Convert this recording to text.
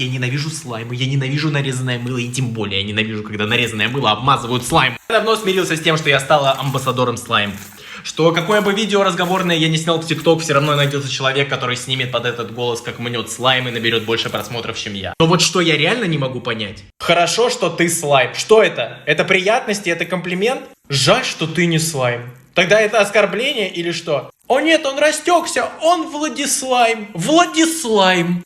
Я ненавижу слаймы, я ненавижу нарезанное мыло, и тем более я ненавижу, когда нарезанное мыло обмазывают слайм. Я давно смирился с тем, что я стала амбассадором слайм. Что какое бы видео разговорное я не снял в ТикТок, все равно найдется человек, который снимет под этот голос, как мнет слайм, и наберет больше просмотров, чем я. Но вот что я реально не могу понять. Хорошо, что ты слайм. Что это? Это приятности, это комплимент? Жаль, что ты не слайм. Тогда это оскорбление или что? О нет, он растекся, он Владислайм. Владислайм.